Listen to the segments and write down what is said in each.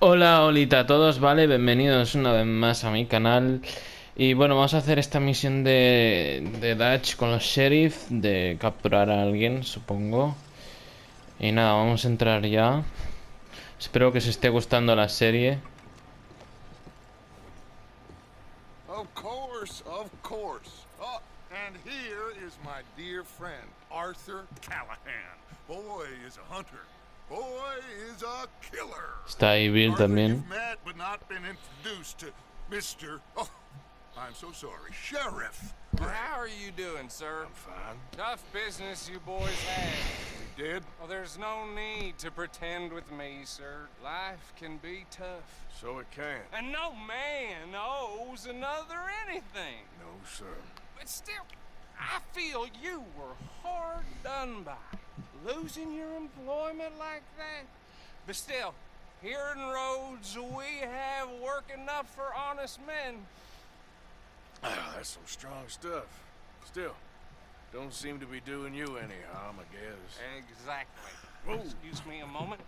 Hola, holita a todos, vale, bienvenidos una vez más a mi canal. Y bueno, vamos a hacer esta misión de Dutch con los Sherriff, de capturar a alguien, supongo. Y nada, vamos a entrar ya. Espero que os esté gustando la serie. Of course, of course. Oh, and here is my dear friend, Arthur Callahan. Boy is a hunter. Boy is a killer. Está ahí Bill Arthur, también. you've met but not been introduced to Mr. Oh, I'm so sorry, Sherriff. How are you doing, sir? I'm fine. Tough business you boys had. You did? Well, there's no need to pretend with me, sir. Life can be tough. So it can. And no man owes another anything. No, sir. But still, I feel you were hard done by. Losing your employment like that. But still, here in Rhodes, we have work enough for honest men. That's some strong stuff. Still, don't seem to be doing you any harm, I guess. Exactly. Whoa. Excuse me a moment.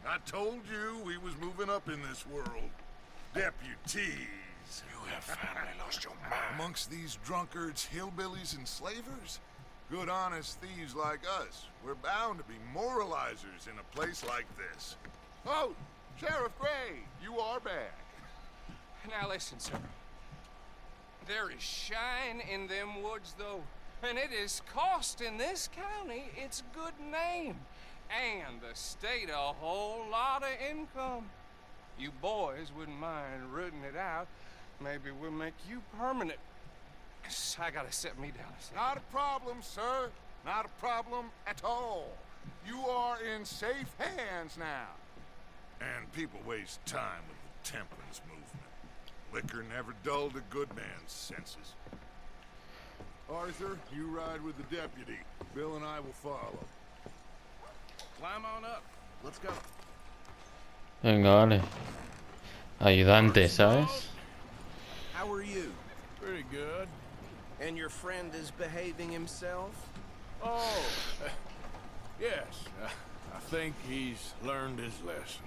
I told you we was moving up in this world. Deputies. You have finally lost your mind. Amongst these drunkards, hillbillies, and slavers? Good honest thieves like us. We're bound to be moralizers in a place like this. Oh, Sheriff Gray, you are back. Now listen, sir. There is shine in them woods, though, and it is costing this county its good name, and the state a whole lot of income. You boys wouldn't mind rooting it out. Maybe we'll make you permanent. I gotta set me down a second. Not a problem, sir. Not a problem at all. You are in safe hands now. And people waste time with the temperance movement. Liquor never dulled a good man's senses. Arthur, you ride with the deputy. Bill and I will follow. Climb on up. Let's go. Venga, vale. Ayudante, ¿sabes? How are you? Pretty good. And your friend is behaving himself? Oh, yes. I think he's learned his lesson.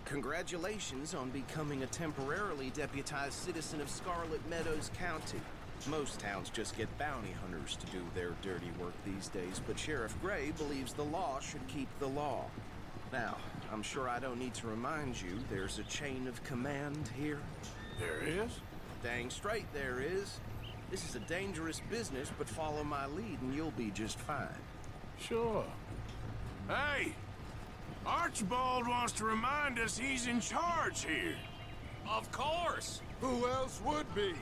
Congratulations on becoming a temporarily deputized citizen of Scarlet Meadows County. Most towns just get bounty hunters to do their dirty work these days, but Sheriff Gray believes the law should keep the law. Now, I'm sure I don't need to remind you there's a chain of command here. There is? Dang straight there is. This is a dangerous business, but follow my lead and you'll be just fine. Sure. Hey! Archibald wants to remind us he's in charge here. Of course. Who else would be?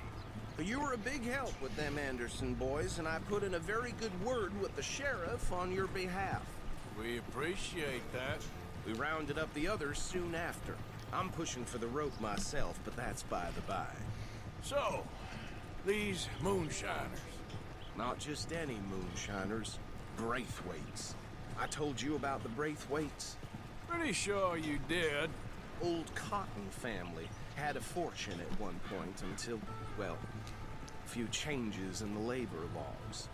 But you were a big help with them Anderson boys, and I put in a very good word with the sheriff on your behalf. We appreciate that. We rounded up the others soon after. I'm pushing for the rope myself, but that's by the by. So, these moonshiners. Not just any moonshiners, Braithwaites. I told you about the Braithwaites. Pretty sure you did. Old Cotton family had a fortune at one point until, well, a few changes in the labor laws.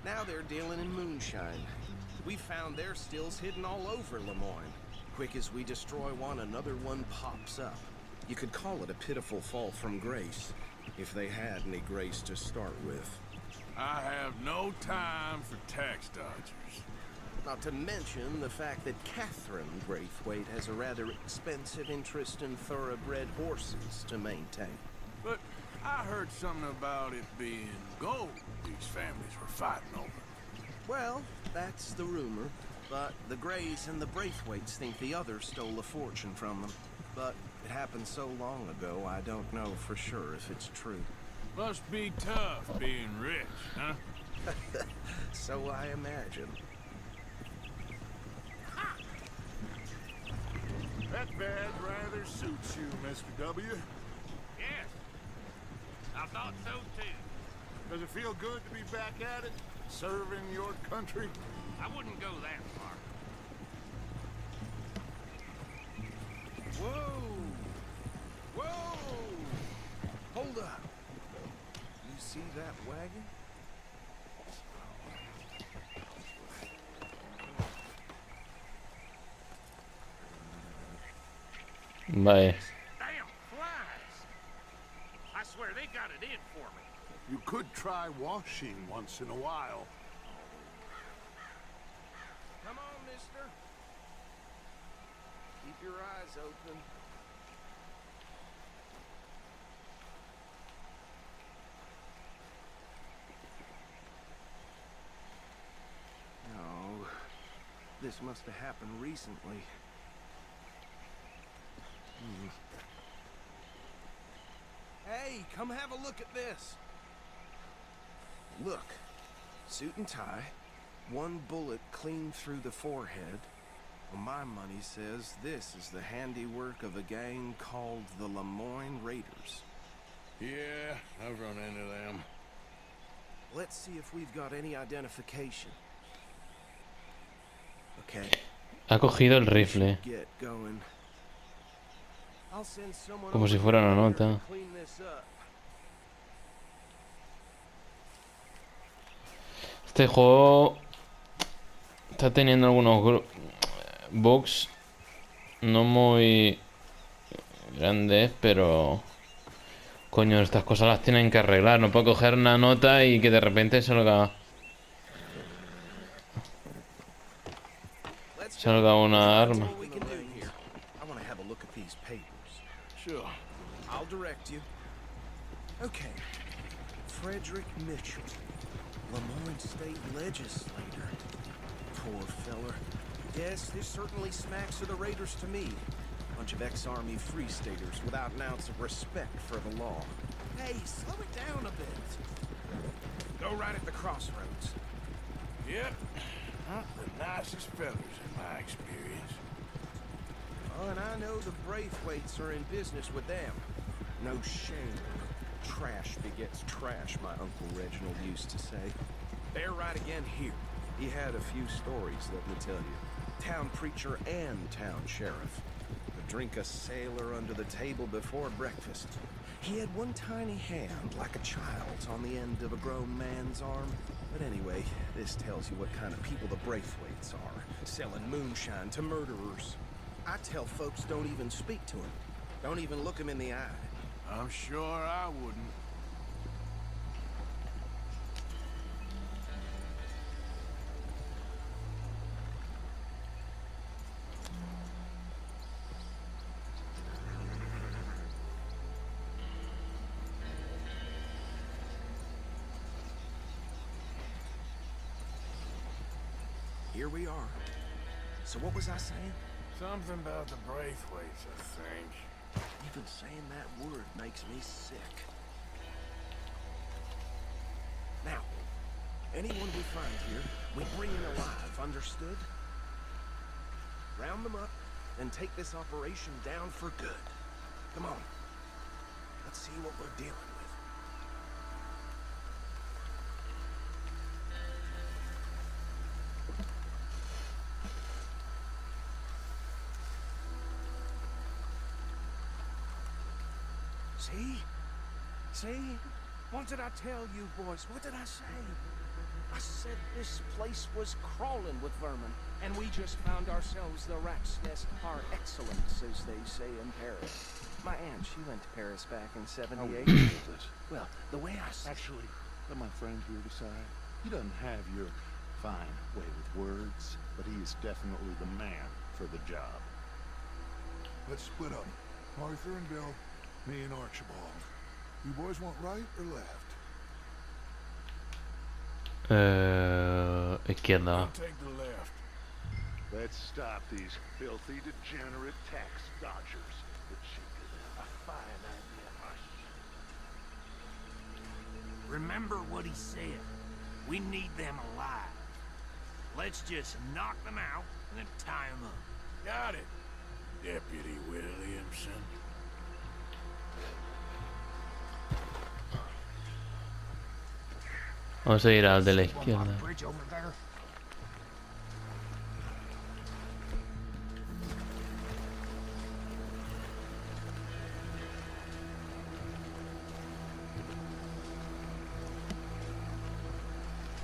Now they're dealing in moonshine. We found their stills hidden all over Lemoyne. Quick as we destroy one, another one pops up. You could call it a pitiful fall from grace, if they had any grace to start with. I have no time for tax dodgers. Not to mention the fact that Catherine Braithwaite has a rather expensive interest in thoroughbred horses to maintain. But I heard something about it being gold these families were fighting over. Well, that's the rumor. But the Grays and the Braithwaites think the others stole a fortune from them. But it happened so long ago, I don't know for sure if it's true. Must be tough being rich, huh? So I imagine. That badge rather suits you, Mr. W. Yes. I thought so too. Does it feel good to be back at it? Serving your country? I wouldn't go that far. Whoa! Whoa! Hold up. You see that wagon? Vale. Damn flies! I swear they got it in for me. You could try washing once in a while. Come on, mister. Keep your eyes open. No, this must have happened recently. Hey, come have a look at this. Look, suit and tie, one bullet clean through the forehead. Well, my money says this is the handiwork of a gang called the Lemoyne Raiders. Yeah, I've run into them. Let's see if we've got any identification. Okay. Ha cogido el rifle. Get going. I'll send someone Como si over fuera una here nota. to clean this up. Este juego está teniendo algunos bugs no muy grandes, pero coño, estas cosas las tienen que arreglar. No puedo coger una nota y que de repente salga una arma. What we can do here. I want to have a look at these papers. Sure. I'll direct you. Okay. Frederick Mitchell, Lemoyne State Legislator. Poor feller. Yes, this certainly smacks of the Raiders to me. Bunch of ex-Army Free Staters without an ounce of respect for the law. Hey, slow it down a bit. Go right at the crossroads. Yep. Not the nicest fellas in my experience. Oh, and I know the Braithwaites are in business with them. No shame. Trash begets trash, my Uncle Reginald used to say. They're right again here. He had a few stories, let me tell you. Town preacher and town sheriff. Could drink a sailor under the table before breakfast. He had one tiny hand, like a child's, on the end of a grown man's arm. But anyway, this tells you what kind of people the Braithwaites are. Selling moonshine to murderers. I tell folks don't even speak to him. Don't even look him in the eye. I'm sure I wouldn't. Here we are. So what was I saying? Something about the Braithwaites, I think. Even saying that word makes me sick. Now, anyone we find here, we bring in alive, understood? Round them up and take this operation down for good. Come on. Let's see what we're dealing with. See? See? What did I tell you, boys? What did I say? I said this place was crawling with vermin, and we just found ourselves the rat's nest par excellence, as they say in Paris. My aunt, she went to Paris back in '78. Well, the way I said... Actually, let my friend here decide. He doesn't have your fine way with words, but he is definitely the man for the job. Let's split up. Arthur and Bill, me and Archibald. You boys want right or left? Izquierda. I'll take the left. Let's stop these filthy, degenerate tax dodgers. The chick is a fine idea. Remember what he said. We need them alive. Let's just knock them out and then tie them up. Got it, Deputy Williamson. Vamos a ir al de la izquierda. Bridge over there.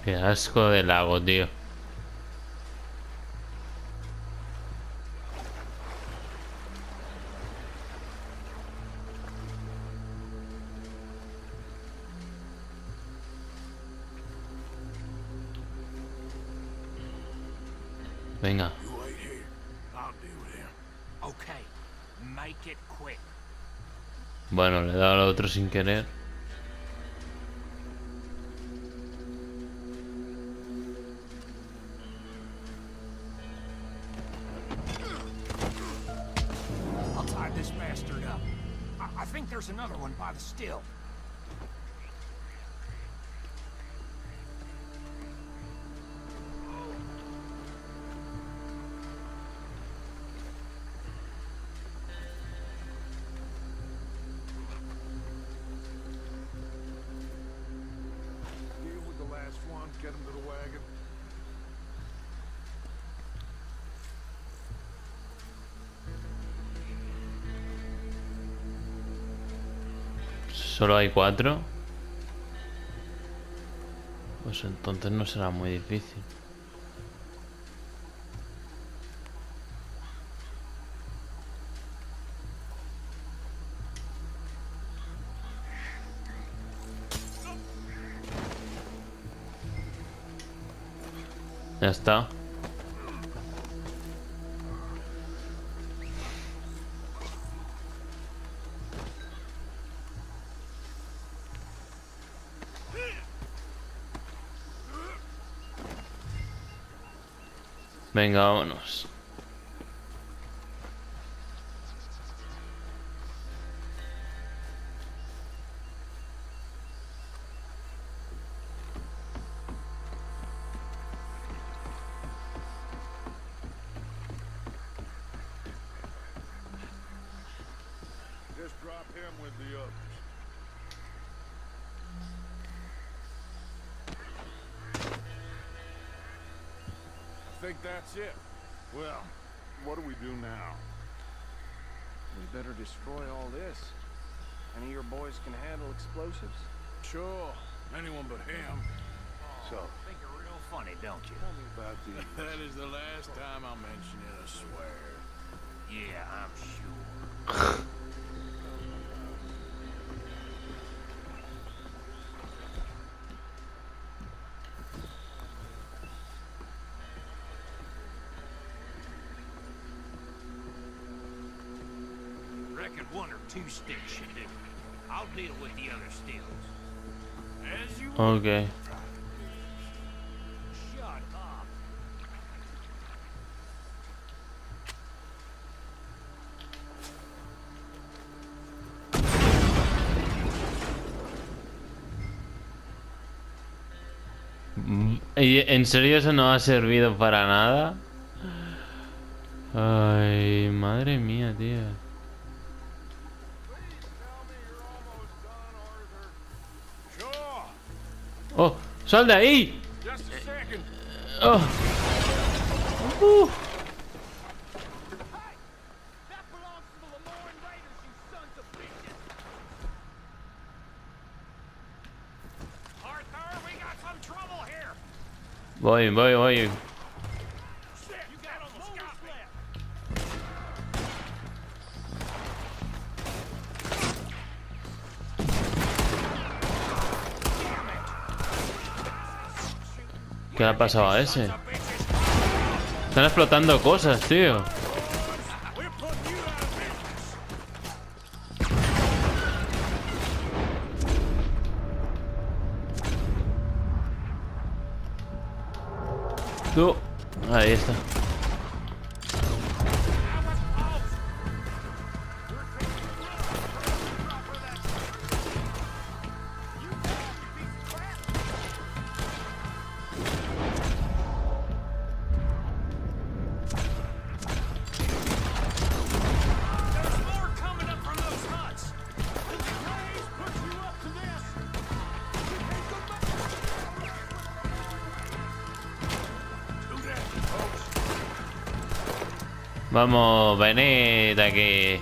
Qué asco de lago, tío. Venga. You wait here. I'll deal with him. Okay, make it quick. Bueno, le he dado al otro sin querer. I'll tie this bastard up. I think there's another one by the still. Deal with the last one. Get him to the wagon. Solo hay 4. Pues entonces no será muy difícil. Ya está. Venga, vámonos. Just drop him with the others. I think that's it. Well, what do we do now? We better destroy all this. Any of your boys can handle explosives? Sure, anyone but him. So, Think you're real funny, don't you? tell me about the... That is the last time I'll mention it, I swear. Yeah, I'm sure. Reckon 1 or 2 sticks should do. I'll deal with the other stills. As you Ok. shut up. ¿Y en serio eso no ha servido para nada? Ay, madre mía, tío. Sure, ¡Oh! ¡Sal de ahí! just a second. ¡Oh! That belongs to the Lemoyne Raiders, you sons of bitches! Arthur, we got some trouble here! Voy. Shit, you got almost got me! ¿Qué le ha pasado a ese? Sons of bitches! Están explotando cosas, tío. We're putting you out of business! Tú. Ahí está. There's more coming up from those huts! Vamos, venid aquí.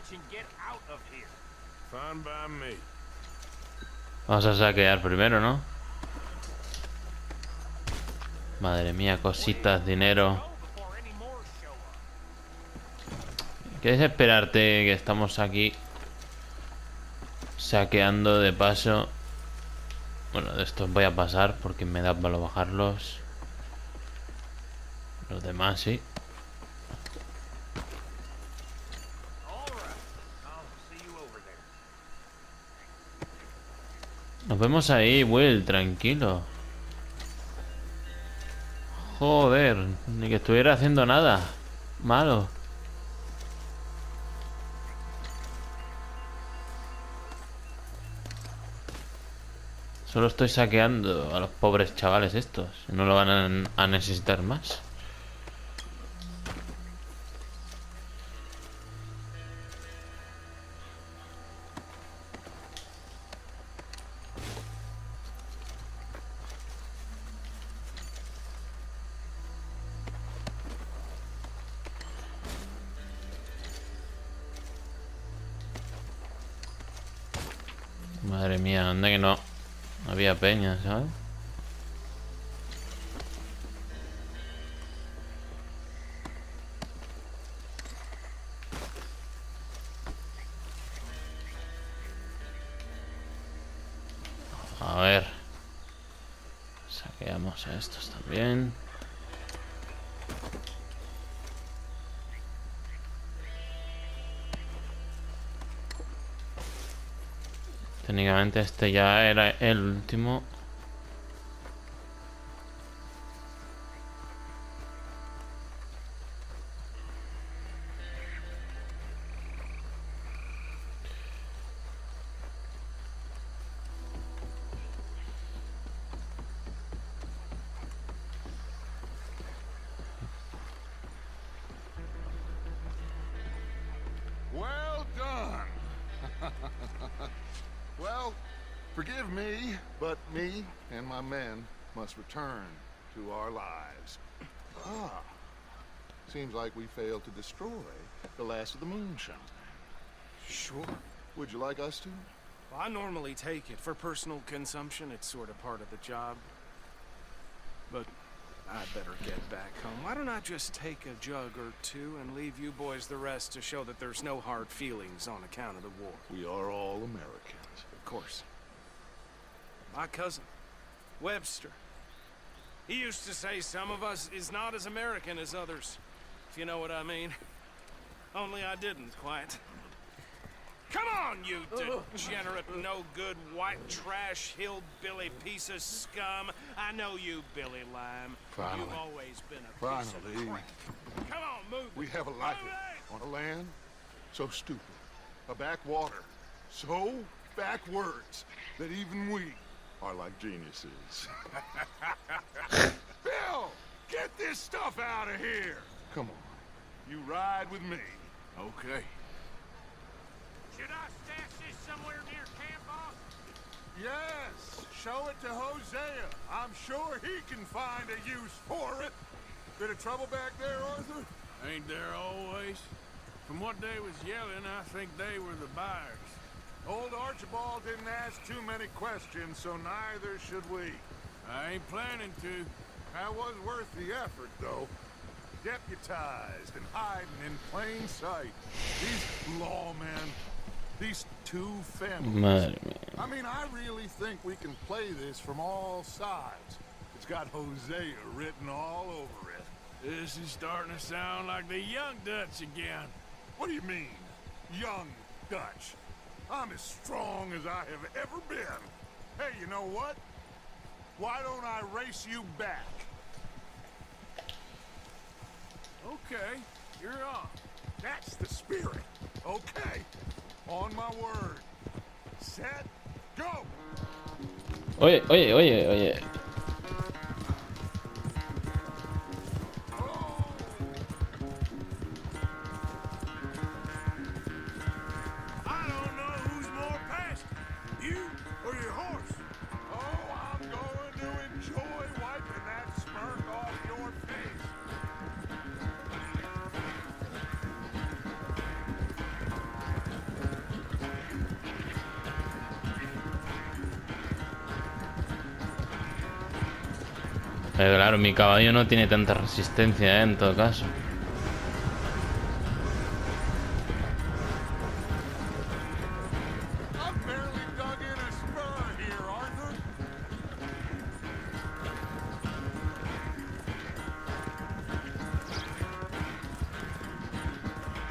much and get out of here. Fine by me. Vamos a saquear primero, ¿no? Madre mía, cositas, dinero. ¿Quieres esperarte que estamos aquí saqueando de paso? Bueno, de estos voy a pasar porque me da para bajarlos. Los demás sí. Nos vemos ahí, Will, tranquilo. Joder, ni que estuviera haciendo nada malo. Solo estoy saqueando a los pobres chavales estos. No lo van a necesitar más. Madre mía, anda que no había peña, ¿sabes? A ver. Saqueamos a estos también. Técnicamente este ya era el último. Well done. Well, forgive me, but me and my men must return to our lives. Ah, seems like we failed to destroy the last of the moonshine. Sure. Would you like us to? Well, I normally take it for personal consumption. It's sort of part of the job. But I better get back home. Why don't I just take a jug or two and leave you boys the rest to show that there's no hard feelings on account of the war? We are all Americans. Of course. My cousin, Webster. He used to say some of us is not as American as others, if you know what I mean. Only I didn't quite. Come on, you degenerate, no-good, white trash, hillbilly piece of scum. I know you, Billy Lime. Finally. You've always been a piece of Finally. crap. Come on, move it. We have a life Move on a land so stupid, a backwater so backwards that even we are like geniuses. Bill, get this stuff out of here. Come on, you ride with me. Okay. Should I stash this somewhere near camp, boss? Yes, show it to Hosea. I'm sure he can find a use for it. Bit of trouble back there, Arthur? Ain't there always? From what they was yelling, I think they were the buyers. Old Archibald didn't ask too many questions, so neither should we. I ain't planning to. That was worth the effort, though. Deputized and hiding in plain sight. These lawmen, these two families. Madre mía. I mean, I really think we can play this from all sides. It's got Hosea written all over it. This is starting to sound like the Young Dutch again. What do you mean, young Dutch? I'm as strong as I have ever been. Hey, you know what? Why don't I race you back? Okay, you're on. That's the spirit. Okay. On my word. Set. Go. Oye, oye, oye, oye. I don't know who's more past, you or your horse. Oh, I'm going to enjoy wiping that smirk off your face. Claro, mi caballo no tiene tanta resistencia, en todo caso. I've barely dug in a spur here, Arthur.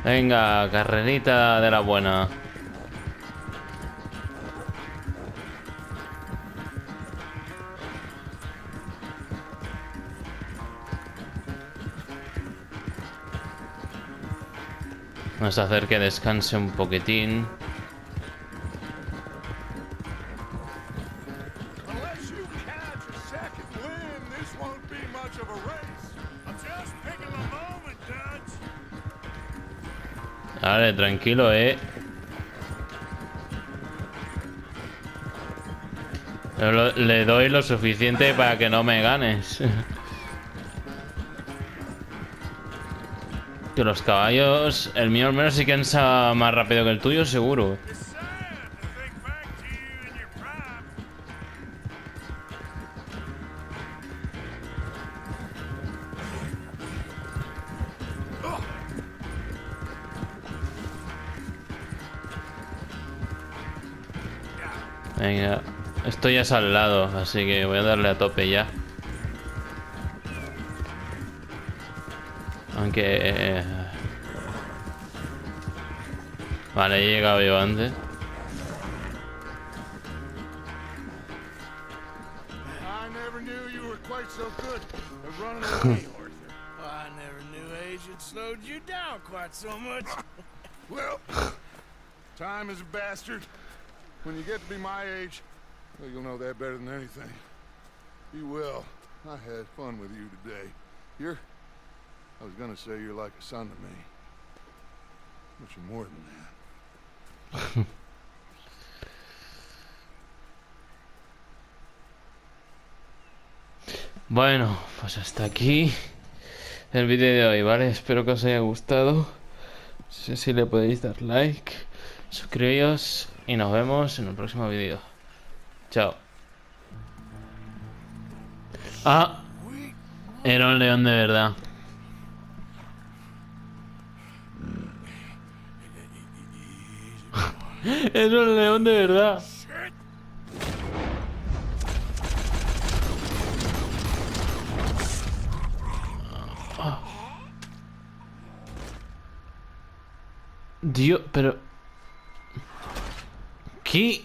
Venga, carrerita de la buena. Vamos a hacer que descanse un poquitín. Unless you catch a second wind, this won't be much of a race. I'm just picking a moment, Dutch. Vale, tranquilo, Le doy lo suficiente para que no me ganes. Que los caballos... El mío al menos sí que ansa más rápido que el tuyo, seguro. It's sad to think back to you in your prime. Venga, esto ya es al lado, así que voy a darle a tope ya. Aunque... Vale, he llegado yo antes. I never knew you were quite so good at running away, Arthur. I never knew age had slowed you down quite so much. Well, time is a bastard. When you get to be my age, well, you'll know that better than anything. You will. I had fun with you today. I was gonna say you're like a son to me. But you're more than that. Bueno, pues hasta aquí el vídeo de hoy, ¿vale? Espero que os haya gustado. No sé si le podéis dar like, suscribíos y nos vemos en el próximo vídeo. Chao. Ah, era un león de verdad. Era un león de verdad. Dios, pero... ¿Qué?